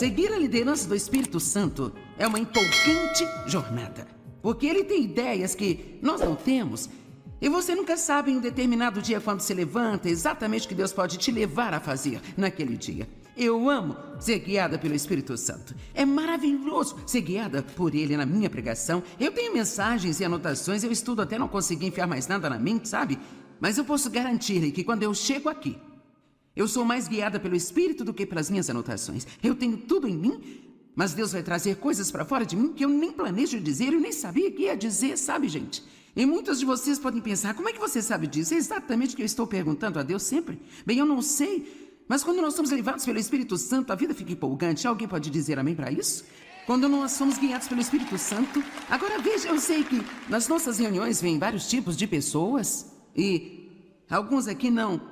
Seguir a liderança do Espírito Santo é uma empolgante jornada, porque ele tem ideias que nós não temos. E você nunca sabe em um determinado dia, quando se levanta, exatamente o que Deus pode te levar a fazer naquele dia. Eu amo ser guiada pelo Espírito Santo. É maravilhoso ser guiada por ele na minha pregação. Eu tenho mensagens e anotações, eu estudo até não conseguir enfiar mais nada na mente, sabe? Mas eu posso garantir-lhe que quando eu chego aqui, eu sou mais guiada pelo Espírito do que pelas minhas anotações. Eu tenho tudo em mim, mas Deus vai trazer coisas para fora de mim que eu nem planejo dizer, eu nem sabia que ia dizer, sabe, gente? E muitos de vocês podem pensar, como é que você sabe disso? É exatamente o que eu estou perguntando a Deus sempre. Bem, eu não sei, mas quando nós somos levados pelo Espírito Santo, a vida fica empolgante. Alguém pode dizer amém para isso? Quando nós somos guiados pelo Espírito Santo. Agora veja, eu sei que nas nossas reuniões vêm vários tipos de pessoas e alguns aqui não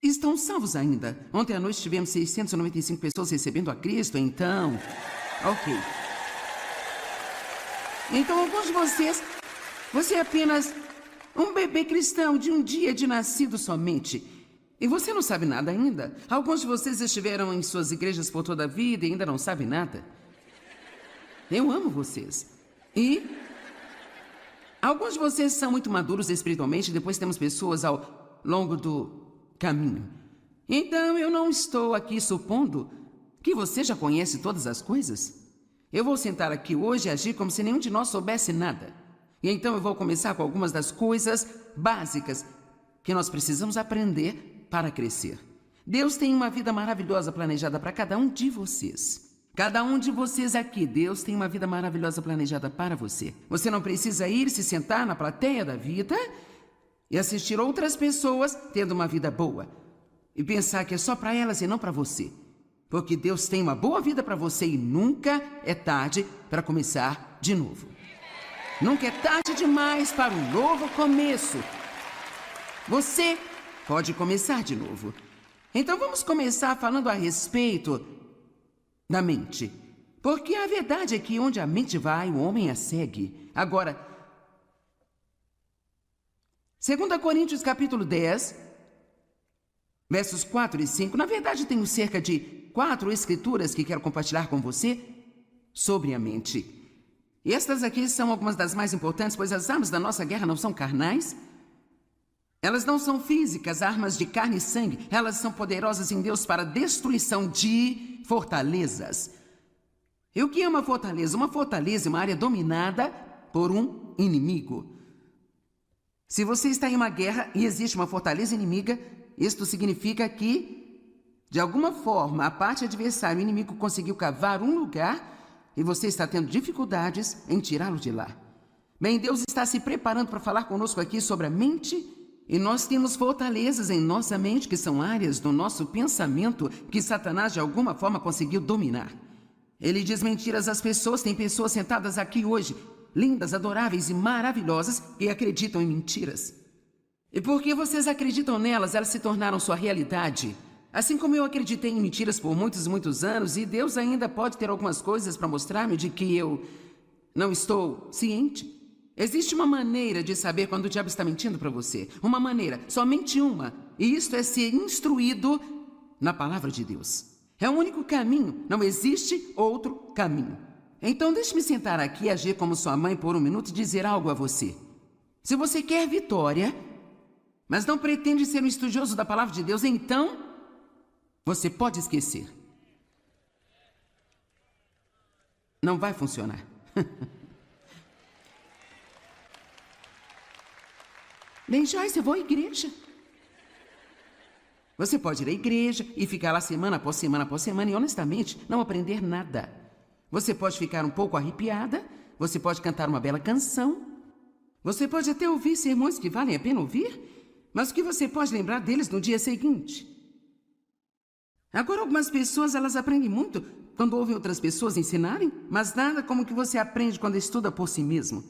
estão salvos ainda. Ontem à noite tivemos 695 pessoas recebendo a Cristo, então... Ok. Então alguns de vocês... Você é apenas um bebê cristão de um dia de nascido somente. E você não sabe nada ainda. Alguns de vocês estiveram em suas igrejas por toda a vida e ainda não sabem nada. Eu amo vocês. E alguns de vocês são muito maduros espiritualmente. Depois temos pessoas ao longo do caminho. Então eu não estou aqui supondo que você já conhece todas as coisas. Eu vou sentar aqui hoje e agir como se nenhum de nós soubesse nada. E então eu vou começar com algumas das coisas básicas que nós precisamos aprender para crescer. Deus tem uma vida maravilhosa planejada para cada um de vocês. Cada um de vocês aqui, Deus tem uma vida maravilhosa planejada para você. Você não precisa ir se sentar na plateia da vida e assistir outras pessoas tendo uma vida boa e pensar que é só para elas e não para você. Porque Deus tem uma boa vida para você e nunca é tarde para começar de novo. Nunca é tarde demais para um novo começo. Você pode começar de novo. Então vamos começar falando a respeito da mente. Porque a verdade é que onde a mente vai, o homem a segue. Agora, 2 Coríntios capítulo 10, versos 4 e 5. Na verdade, tenho cerca de 4 escrituras que quero compartilhar com você sobre a mente. E estas aqui são algumas das mais importantes, pois as armas da nossa guerra não são carnais. Elas não são físicas, armas de carne e sangue. Elas são poderosas em Deus para a destruição de fortalezas. E o que é uma fortaleza? Uma fortaleza é uma área dominada por um inimigo. Se você está em uma guerra e existe uma fortaleza inimiga, isto significa que, de alguma forma, a parte adversária, o inimigo conseguiu cavar um lugar e você está tendo dificuldades em tirá-lo de lá. Bem, Deus está se preparando para falar conosco aqui sobre a mente. E nós temos fortalezas em nossa mente, que são áreas do nosso pensamento que Satanás de alguma forma conseguiu dominar. Ele diz mentiras às pessoas. Tem pessoas sentadas aqui hoje, lindas, adoráveis e maravilhosas, que acreditam em mentiras. E porque vocês acreditam nelas, elas se tornaram sua realidade. Assim como eu acreditei em mentiras por muitos e muitos anos, e Deus ainda pode ter algumas coisas para mostrar-me de que eu não estou ciente. Existe uma maneira de saber quando o diabo está mentindo para você. Uma maneira, somente uma. E isto é ser instruído na palavra de Deus. É o único caminho, não existe outro caminho. Então deixe-me sentar aqui e agir como sua mãe por um minuto e dizer algo a você. Se você quer vitória, mas não pretende ser um estudioso da palavra de Deus, então você pode esquecer. Não vai funcionar. Bem, Joyce, eu vou à igreja. Você pode ir à igreja e ficar lá semana após semana após semana e, honestamente, não aprender nada. Você pode ficar um pouco arrepiada, você pode cantar uma bela canção, você pode até ouvir sermões que valem a pena ouvir, mas o que você pode lembrar deles no dia seguinte? Agora, algumas pessoas, elas aprendem muito quando ouvem outras pessoas ensinarem, mas nada como o que você aprende quando estuda por si mesmo.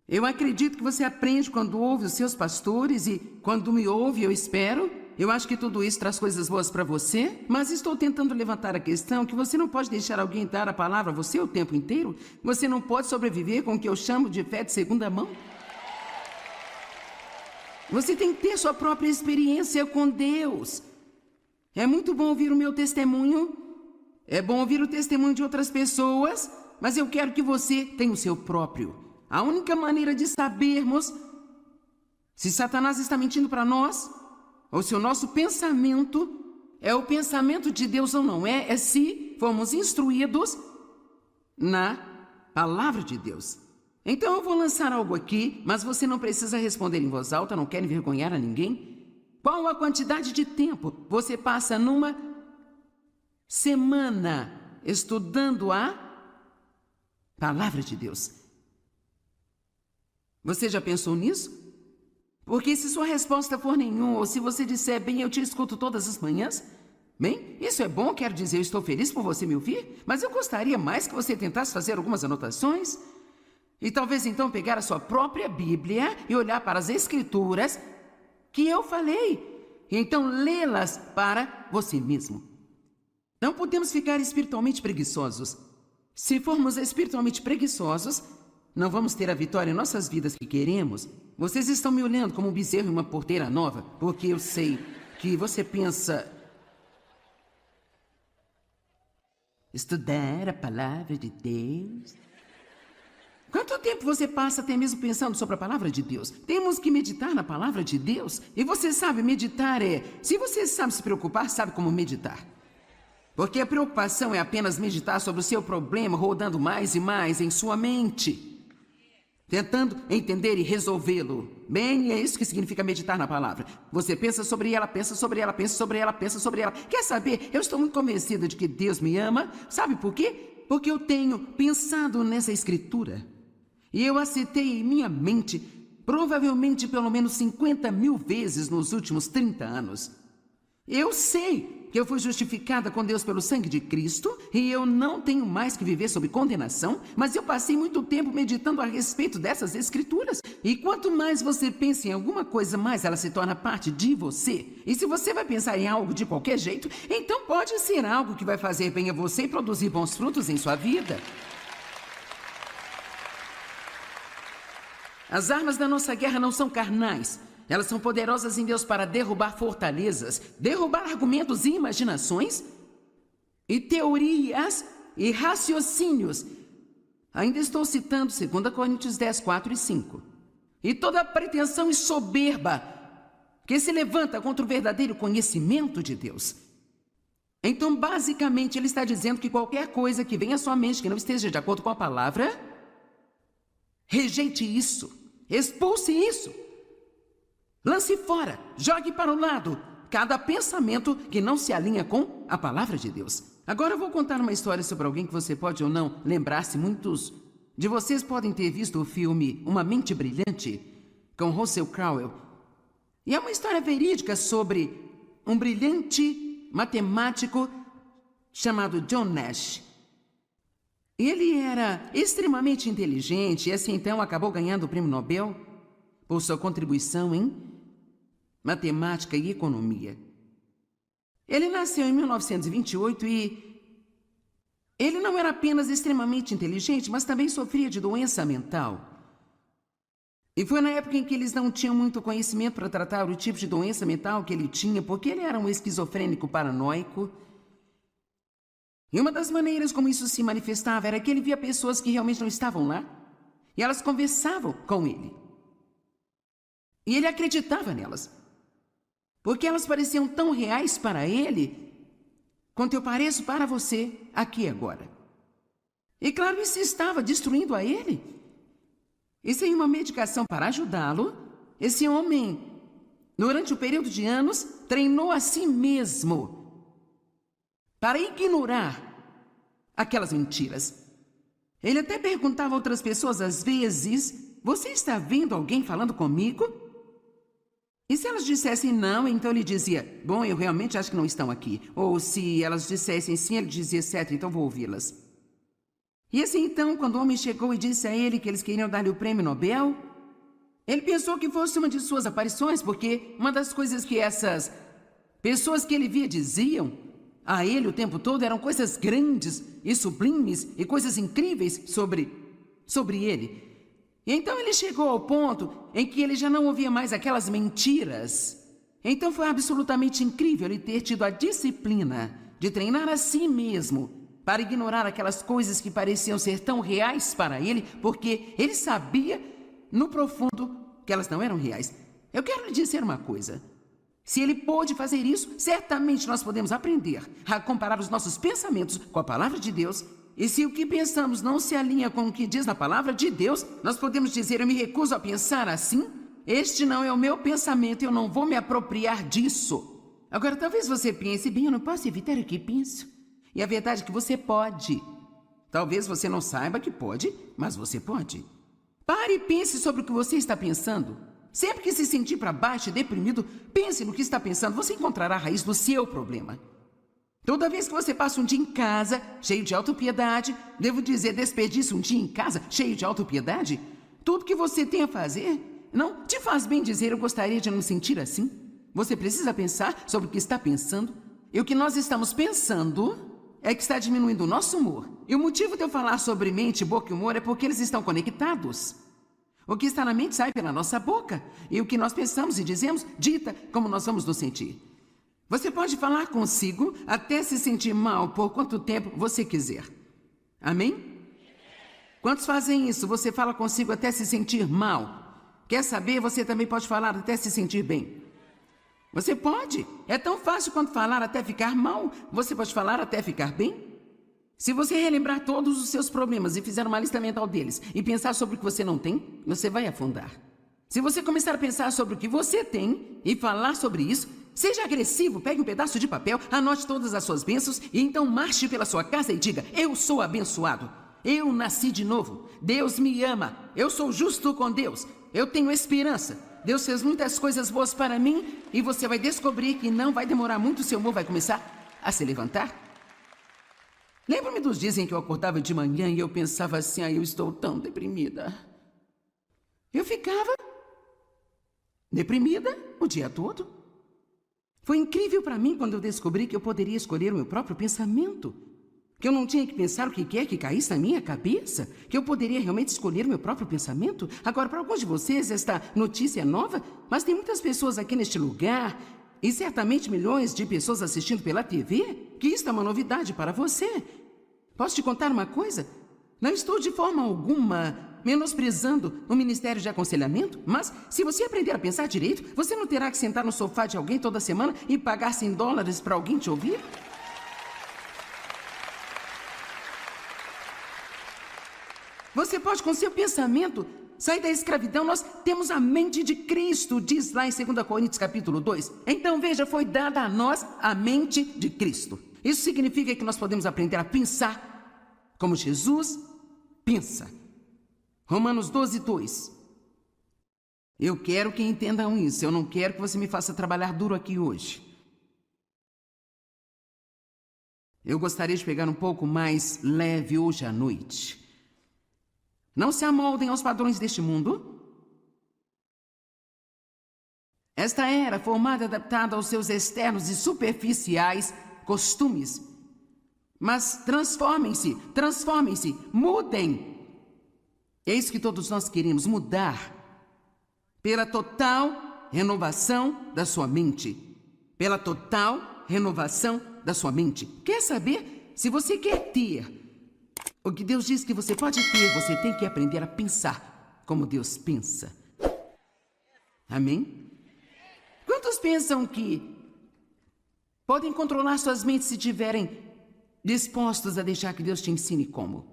Eu acredito que você aprende quando ouve os seus pastores e quando me ouve, eu espero. Eu acho que tudo isso traz coisas boas para você, mas estou tentando levantar a questão que você não pode deixar alguém dar a palavra a você o tempo inteiro. Você não pode sobreviver com o que eu chamo de fé de segunda mão. Você tem que ter sua própria experiência com Deus. É muito bom ouvir o meu testemunho. É bom ouvir o testemunho de outras pessoas, mas eu quero que você tenha o seu próprio. A única maneira de sabermos se Satanás está mentindo para nós, ou se o nosso pensamento é o pensamento de Deus ou não é se formos instruídos na palavra de Deus. Então eu vou lançar algo aqui, mas você não precisa responder em voz alta, não quer envergonhar a ninguém. Qual a quantidade de tempo você passa numa semana estudando a palavra de Deus? Você já pensou nisso? Porque se sua resposta for nenhum, ou se você disser, bem, eu te escuto todas as manhãs, bem, isso é bom, quero dizer, eu estou feliz por você me ouvir, mas eu gostaria mais que você tentasse fazer algumas anotações e talvez então pegar a sua própria Bíblia e olhar para as Escrituras que eu falei, e então lê-las para você mesmo. Não podemos ficar espiritualmente preguiçosos. Se formos espiritualmente preguiçosos, não vamos ter a vitória em nossas vidas que queremos. Vocês estão me olhando como um bezerro em uma porteira nova, porque eu sei que você pensa... Estudar a palavra de Deus? Quanto tempo você passa até mesmo pensando sobre a palavra de Deus? Temos que meditar na palavra de Deus. E você sabe, meditar é... Se você sabe se preocupar, sabe como meditar. Porque a preocupação é apenas meditar sobre o seu problema, rodando mais e mais em sua mente, tentando entender e resolvê-lo. Bem, é isso que significa meditar na palavra. Você pensa sobre ela, pensa sobre ela, pensa sobre ela, pensa sobre ela. Quer saber? Eu estou muito convencida de que Deus me ama. Sabe por quê? Porque eu tenho pensado nessa escritura. E eu a citei em minha mente, provavelmente pelo menos 50.000 vezes nos últimos 30 anos. Eu sei que eu fui justificada com Deus pelo sangue de Cristo e eu não tenho mais que viver sob condenação, mas eu passei muito tempo meditando a respeito dessas escrituras. E quanto mais você pensa em alguma coisa, mais ela se torna parte de você. E se você vai pensar em algo de qualquer jeito, então pode ser algo que vai fazer bem a você e produzir bons frutos em sua vida. As armas da nossa guerra não são carnais. Elas são poderosas em Deus para derrubar fortalezas, derrubar argumentos e imaginações, e teorias e raciocínios. Ainda estou citando 2 Coríntios 10, 4 e 5. E toda pretensão e soberba que se levanta contra o verdadeiro conhecimento de Deus. Então, basicamente, ele está dizendo que qualquer coisa que venha à sua mente que não esteja de acordo com a palavra, rejeite isso, expulse isso. Lance fora, jogue para o lado cada pensamento que não se alinha com a palavra de Deus. Agora eu vou contar uma história sobre alguém que você pode ou não lembrar-se. Muitos de vocês podem ter visto o filme Uma Mente Brilhante, com Russell Crowe. E é uma história verídica sobre um brilhante matemático chamado John Nash. Ele era extremamente inteligente e assim então acabou ganhando o prêmio Nobel por sua contribuição em matemática e economia. Ele nasceu em 1928 e ele não era apenas extremamente inteligente, mas também sofria de doença mental. E foi na época em que eles não tinham muito conhecimento para tratar o tipo de doença mental que ele tinha, porque ele era um esquizofrênico paranoico. E uma das maneiras como isso se manifestava era que ele via pessoas que realmente não estavam lá, e elas conversavam com ele. E ele acreditava nelas, porque elas pareciam tão reais para ele, quanto eu pareço para você aqui agora. E claro, isso estava destruindo a ele. E sem uma medicação para ajudá-lo, esse homem, durante um período de anos, treinou a si mesmo para ignorar aquelas mentiras. Ele até perguntava a outras pessoas às vezes, você está vendo alguém falando comigo? E se elas dissessem não, então ele dizia, bom, eu realmente acho que não estão aqui. Ou se elas dissessem sim, ele dizia, certo, então vou ouvi-las. E assim então, quando o homem chegou e disse a ele que eles queriam dar-lhe o prêmio Nobel, ele pensou que fosse uma de suas aparições, porque uma das coisas que essas pessoas que ele via diziam a ele o tempo todo eram coisas grandes e sublimes e coisas incríveis sobre ele. E então ele chegou ao ponto em que ele já não ouvia mais aquelas mentiras. Então foi absolutamente incrível ele ter tido a disciplina de treinar a si mesmo para ignorar aquelas coisas que pareciam ser tão reais para ele, porque ele sabia, no profundo, que elas não eram reais. Eu quero lhe dizer uma coisa. Se ele pôde fazer isso, certamente nós podemos aprender a comparar os nossos pensamentos com a palavra de Deus. E se o que pensamos não se alinha com o que diz na palavra de Deus, nós podemos dizer: eu me recuso a pensar assim. Este não é o meu pensamento, eu não vou me apropriar disso. Agora, talvez você pense: bem, eu não posso evitar o que penso. E a verdade é que você pode. Talvez você não saiba que pode, mas você pode. Pare e pense sobre o que você está pensando. Sempre que se sentir para baixo e deprimido, pense no que está pensando. Você encontrará a raiz do seu problema. Toda vez que você passa um dia em casa, cheio de autopiedade, devo dizer, desperdiça um dia em casa, cheio de autopiedade, tudo que você tem a fazer, não te faz bem dizer: eu gostaria de não me sentir assim. Você precisa pensar sobre o que está pensando. E o que nós estamos pensando é que está diminuindo o nosso humor. E o motivo de eu falar sobre mente, boca e humor é porque eles estão conectados. O que está na mente sai pela nossa boca. E o que nós pensamos e dizemos dita como nós vamos nos sentir. Você pode falar consigo até se sentir mal por quanto tempo você quiser. Amém? Quantos fazem isso? Você fala consigo até se sentir mal. Quer saber? Você também pode falar até se sentir bem. Você pode. É tão fácil quanto falar até ficar mal. Você pode falar até ficar bem. Se você relembrar todos os seus problemas e fizer uma lista mental deles e pensar sobre o que você não tem, você vai afundar. Se você começar a pensar sobre o que você tem e falar sobre isso, seja agressivo, pegue um pedaço de papel, anote todas as suas bênçãos e então marche pela sua casa e diga: eu sou abençoado. Eu nasci de novo. Deus me ama. Eu sou justo com Deus. Eu tenho esperança. Deus fez muitas coisas boas para mim e você vai descobrir que não vai demorar muito, seu humor vai começar a se levantar. Lembro-me dos dias em que eu acordava de manhã e eu pensava assim: eu estou tão deprimida. Eu ficava deprimida o dia todo. Foi incrível para mim quando eu descobri que eu poderia escolher o meu próprio pensamento. Que eu não tinha que pensar o que quer que caísse na minha cabeça. Que eu poderia realmente escolher o meu próprio pensamento. Agora, para alguns de vocês, esta notícia é nova, mas tem muitas pessoas aqui neste lugar, e certamente milhões de pessoas assistindo pela TV, que isto é uma novidade para você. Posso te contar uma coisa? Não estou de forma alguma menosprezando o Ministério de Aconselhamento, mas se você aprender a pensar direito, você não terá que sentar no sofá de alguém toda semana e pagar $100 para alguém te ouvir? Você pode, com seu pensamento, sair da escravidão. Nós temos a mente de Cristo, diz lá em 2 Coríntios capítulo 2. Então veja, foi dada a nós a mente de Cristo. Isso significa que nós podemos aprender a pensar como Jesus pensa. Romanos 12:2. Eu quero que entendam isso. Eu não quero que você me faça trabalhar duro aqui hoje. Eu gostaria de pegar um pouco mais leve hoje à noite. Não se amoldem aos padrões deste mundo. Esta era formada e adaptada aos seus externos e superficiais costumes. Mas transformem-se, mudem. É isso que todos nós queremos, mudar. Pela total renovação da sua mente. Pela total renovação da sua mente. Quer saber? Se você quer ter o que Deus diz que você pode ter, você tem que aprender a pensar como Deus pensa. Amém? Quantos pensam que podem controlar suas mentes se estiverem dispostos a deixar que Deus te ensine como?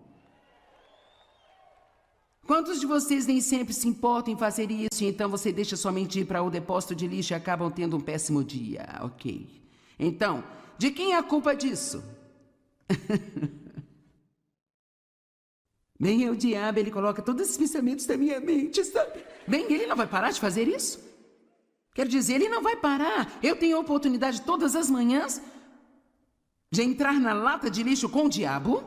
Quantos de vocês nem sempre se importam em fazer isso e então você deixa sua mente ir para o depósito de lixo e acabam tendo um péssimo dia? Ok. Então, de quem é a culpa disso? Bem, é o diabo, ele coloca todos esses pensamentos na minha mente, sabe? Bem, ele não vai parar de fazer isso? Quero dizer, ele não vai parar. Eu tenho a oportunidade todas as manhãs de entrar na lata de lixo com o diabo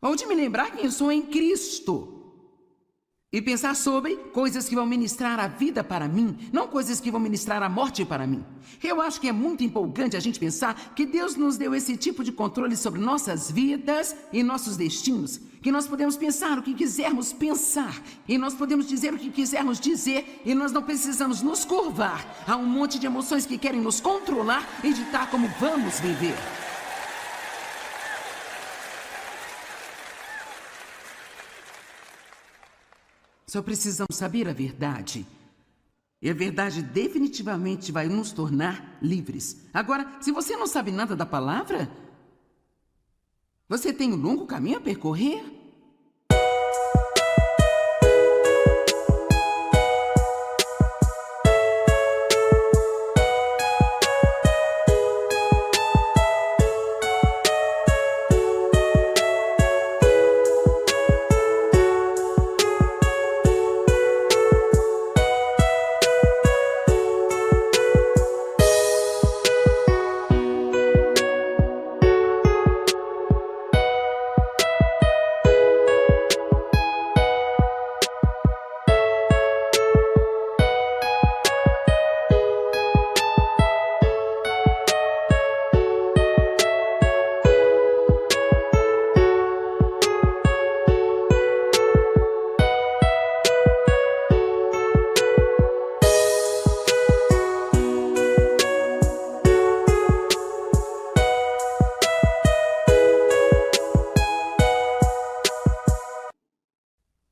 ou de me lembrar quem eu sou em Cristo e pensar sobre coisas que vão ministrar a vida para mim, não coisas que vão ministrar a morte para mim. Eu acho que é muito empolgante a gente pensar que Deus nos deu esse tipo de controle sobre nossas vidas e nossos destinos, que nós podemos pensar o que quisermos pensar e nós podemos dizer o que quisermos dizer e nós não precisamos nos curvar a um monte de emoções que querem nos controlar e ditar como vamos viver. Só precisamos saber a verdade. E a verdade definitivamente vai nos tornar livres. Agora, se você não sabe nada da palavra, você tem um longo caminho a percorrer.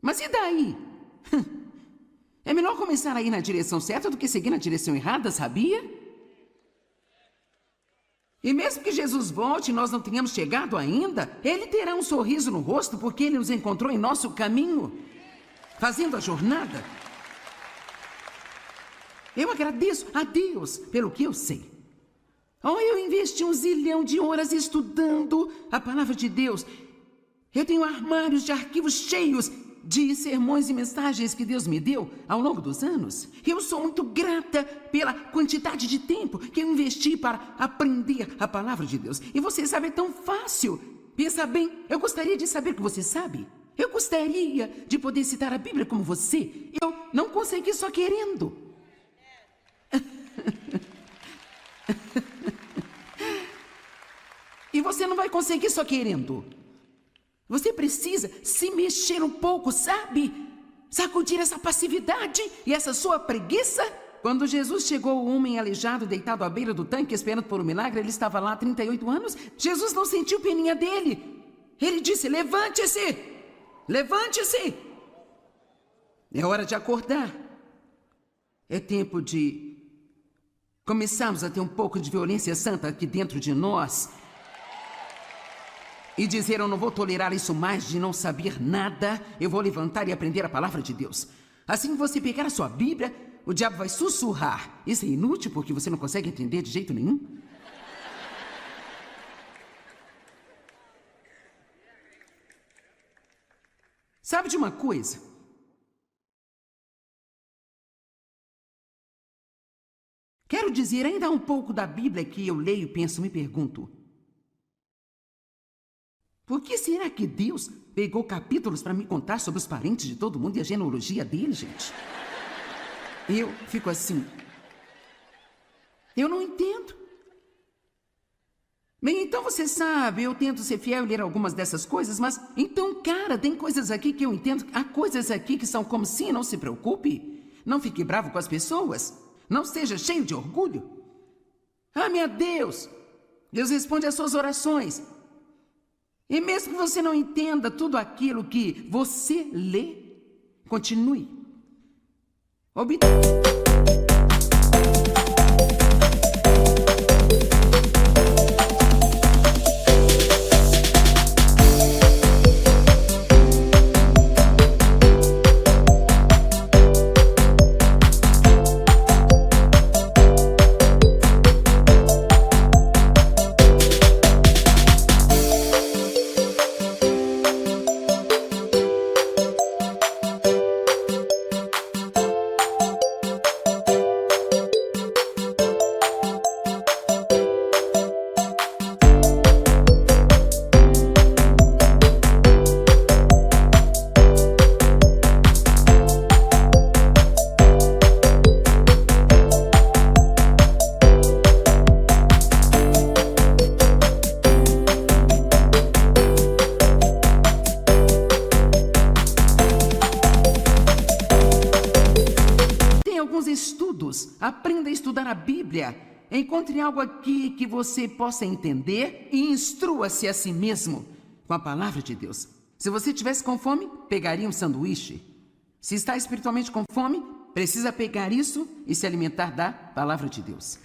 Mas e daí? É melhor começar a ir na direção certa do que seguir na direção errada, sabia? E mesmo que Jesus volte e nós não tenhamos chegado ainda, Ele terá um sorriso no rosto porque Ele nos encontrou em nosso caminho, fazendo a jornada. Eu agradeço a Deus pelo que eu sei. Eu investi 1 zilhão de horas estudando a palavra de Deus. Eu tenho armários de arquivos cheios de sermões e mensagens que Deus me deu ao longo dos anos. Eu sou muito grata pela quantidade de tempo que eu investi para aprender a palavra de Deus. E você sabe, é tão fácil. Pensa bem, eu gostaria de saber que você sabe. Eu gostaria de poder citar a Bíblia como você. Eu não consegui só querendo. E você não vai conseguir só querendo. Você precisa se mexer um pouco, sabe? Sacudir essa passividade e essa sua preguiça. Quando Jesus chegou, o homem aleijado, deitado à beira do tanque, esperando por um milagre, ele estava lá há 38 anos. Jesus não sentiu peninha dele. Ele disse: levante-se! Levante-se! É hora de acordar. É tempo de começarmos a ter um pouco de violência santa aqui dentro de nós. E dizer: eu não vou tolerar isso mais de não saber nada. Eu vou levantar e aprender a palavra de Deus. Assim que você pegar a sua Bíblia, o diabo vai sussurrar. Isso é inútil porque você não consegue entender de jeito nenhum. Sabe de uma coisa? Quero dizer, ainda há um pouco da Bíblia que eu leio, penso, me pergunto: por que será que Deus pegou capítulos para me contar sobre os parentes de todo mundo e a genealogia dele, gente? Eu fico assim. Eu não entendo. Bem, então você sabe, eu tento ser fiel e ler algumas dessas coisas, mas então, cara, tem coisas aqui que eu entendo. Há coisas aqui que são como sim, não se preocupe. Não fique bravo com as pessoas. Não seja cheio de orgulho. Ah, meu Deus! Deus responde às suas orações. E mesmo que você não entenda tudo aquilo que você lê, continue. Aprenda a estudar a Bíblia. Encontre algo aqui que você possa entender e instrua-se a si mesmo com a palavra de Deus. Se você tivesse com fome, pegaria um sanduíche. Se está espiritualmente com fome, precisa pegar isso e se alimentar da palavra de Deus.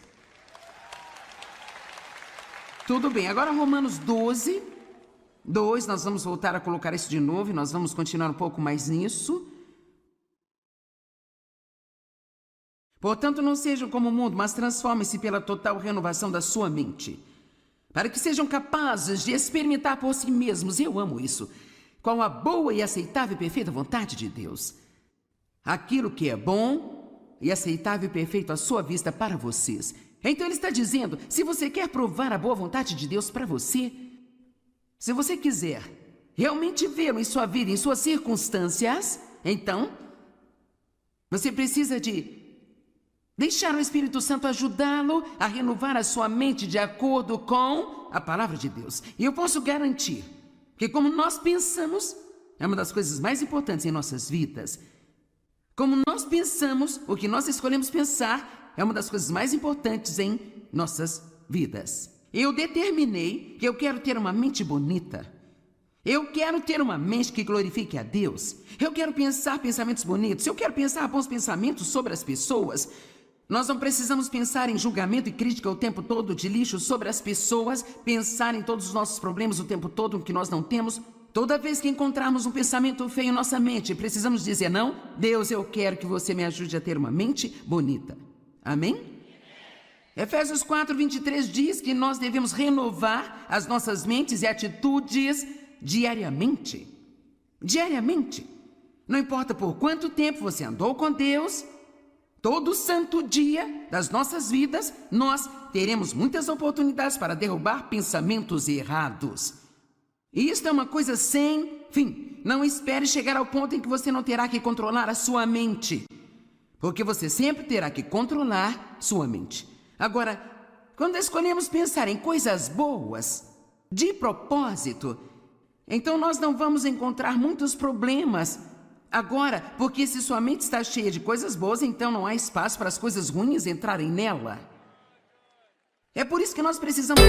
Tudo bem, agora Romanos 12, 2, nós vamos voltar a colocar isso de novo e nós vamos continuar um pouco mais nisso. Portanto, não sejam como o mundo, mas transformem-se pela total renovação da sua mente, para que sejam capazes de experimentar por si mesmos, eu amo isso, qual a boa e aceitável e perfeita vontade de Deus. Aquilo que é bom e aceitável e perfeito à sua vista para vocês. Então ele está dizendo, se você quer provar a boa vontade de Deus para você, se você quiser realmente vê-lo em sua vida, em suas circunstâncias, então você precisa de deixar o Espírito Santo ajudá-lo a renovar a sua mente de acordo com a palavra de Deus. E eu posso garantir que como nós pensamos, é uma das coisas mais importantes em nossas vidas. Como nós pensamos, o que nós escolhemos pensar, é uma das coisas mais importantes em nossas vidas. Eu determinei que eu quero ter uma mente bonita. Eu quero ter uma mente que glorifique a Deus. Eu quero pensar pensamentos bonitos. Eu quero pensar bons pensamentos sobre as pessoas. Nós não precisamos pensar em julgamento e crítica o tempo todo, de lixo sobre as pessoas, pensar em todos os nossos problemas o tempo todo que nós não temos. Toda vez que encontrarmos um pensamento feio em nossa mente, precisamos dizer, não, Deus, eu quero que você me ajude a ter uma mente bonita. Amém? Efésios 4, 23 diz que nós devemos renovar as nossas mentes e atitudes diariamente. Diariamente. Não importa por quanto tempo você andou com Deus, todo santo dia das nossas vidas, nós teremos muitas oportunidades para derrubar pensamentos errados. E isso é uma coisa sem fim. Não espere chegar ao ponto em que você não terá que controlar a sua mente, porque você sempre terá que controlar sua mente. Agora, quando escolhemos pensar em coisas boas, de propósito, então nós não vamos encontrar muitos problemas. Agora, porque se sua mente está cheia de coisas boas, então não há espaço para as coisas ruins entrarem nela. É por isso que nós precisamos...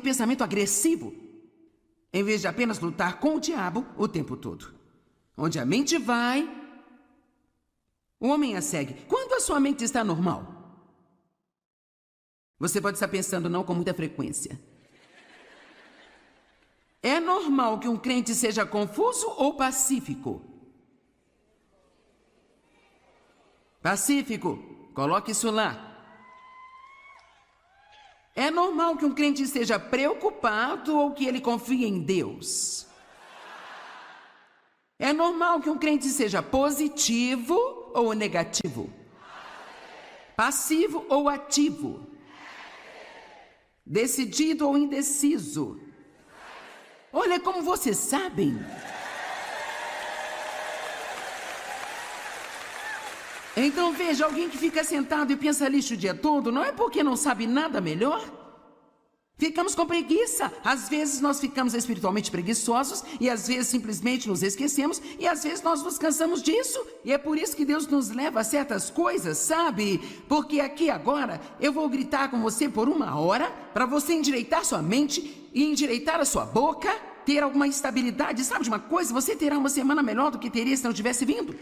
pensamento agressivo, em vez de apenas lutar com o diabo o tempo todo. Onde a mente vai, o homem a segue. Quando a sua mente está normal? Você pode estar pensando não com muita frequência. É normal que um crente seja confuso ou pacífico? Pacífico, coloque isso lá. É normal que um crente esteja preocupado ou que ele confie em Deus? É normal que um crente seja positivo ou negativo? Passivo ou ativo? Decidido ou indeciso? Olha como vocês sabem. Então veja, alguém que fica sentado e pensa lixo o dia todo, não é porque não sabe nada melhor? Ficamos com preguiça. Às vezes nós ficamos espiritualmente preguiçosos e às vezes simplesmente nos esquecemos e às vezes nós nos cansamos disso. E é por isso que Deus nos leva a certas coisas, sabe? Porque aqui agora eu vou gritar com você por 1 hora para você endireitar sua mente e endireitar a sua boca, ter alguma estabilidade. Sabe de uma coisa? Você terá uma semana melhor do que teria se não tivesse vindo.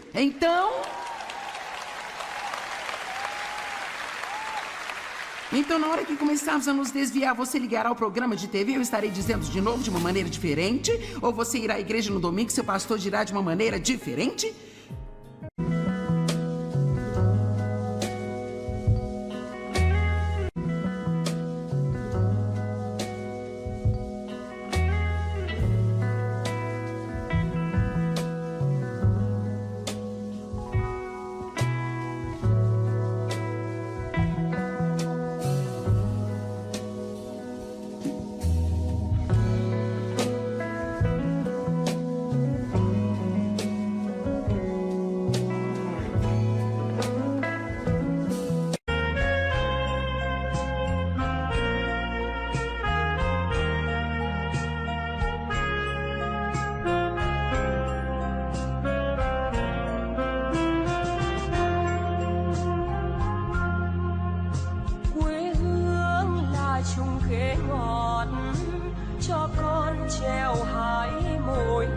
Então, na hora que começarmos a nos desviar, você ligará ao programa de TV, eu estarei dizendo de novo de uma maneira diferente? Ou você irá à igreja no domingo, seu pastor dirá de uma maneira diferente? chung khế ngọt cho con treo hái môi.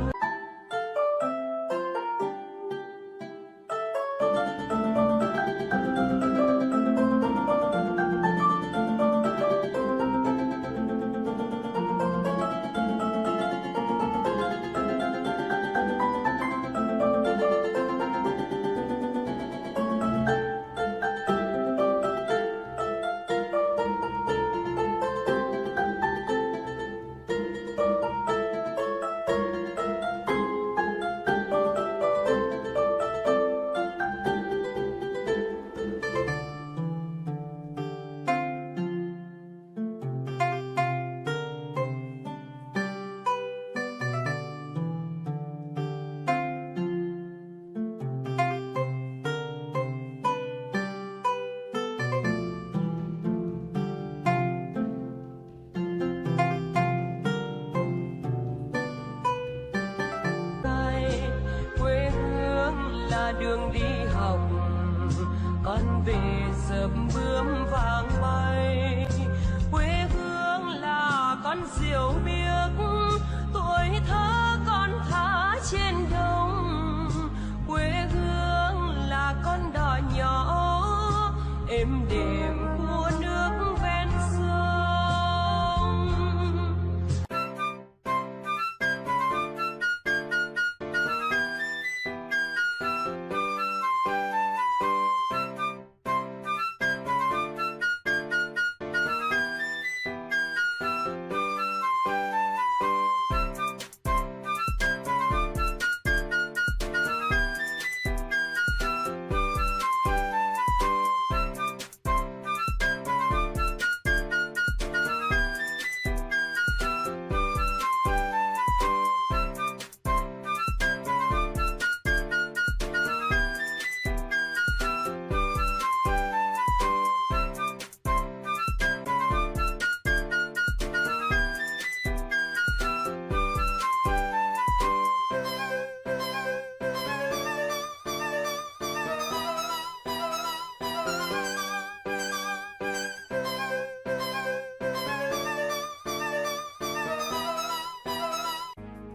Đường đi học con về sớm bướm vàng bay, quê hương là con diều biếc tuổi thơ con thả trên đồng, quê hương là con đò nhỏ êm đềm của nước ven sông.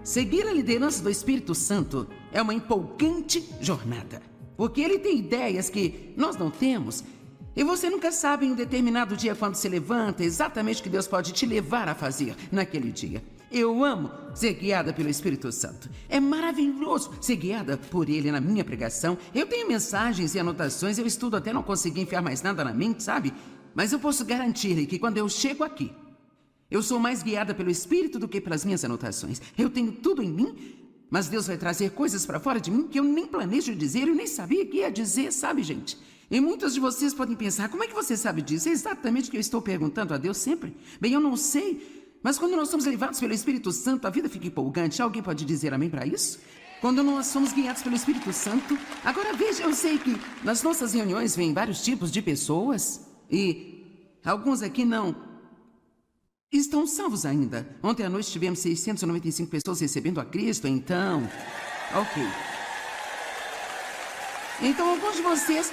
Seguir a liderança do Espírito Santo é uma empolgante jornada, porque ele tem ideias que nós não temos, e você nunca sabe em um determinado dia, quando se levanta, exatamente o que Deus pode te levar a fazer naquele dia. Eu amo ser guiada pelo Espírito Santo. É maravilhoso ser guiada por ele na minha pregação. Eu tenho mensagens e anotações, eu estudo até não conseguir enfiar mais nada na mente, sabe? Mas eu posso garantir-lhe que quando eu chego aqui, eu sou mais guiada pelo Espírito do que pelas minhas anotações. Eu tenho tudo em mim, mas Deus vai trazer coisas para fora de mim que eu nem planejo dizer, eu nem sabia que ia dizer, sabe, gente? E muitos de vocês podem pensar, como é que você sabe disso? É exatamente o que eu estou perguntando a Deus sempre. Bem, eu não sei, mas quando nós somos levados pelo Espírito Santo, a vida fica empolgante. Alguém pode dizer amém para isso? Quando nós somos guiados pelo Espírito Santo. Agora veja, eu sei que nas nossas reuniões vêm vários tipos de pessoas e alguns aqui não estão salvos ainda. Ontem à noite tivemos 695 pessoas recebendo a Cristo, então... Ok. Então alguns de vocês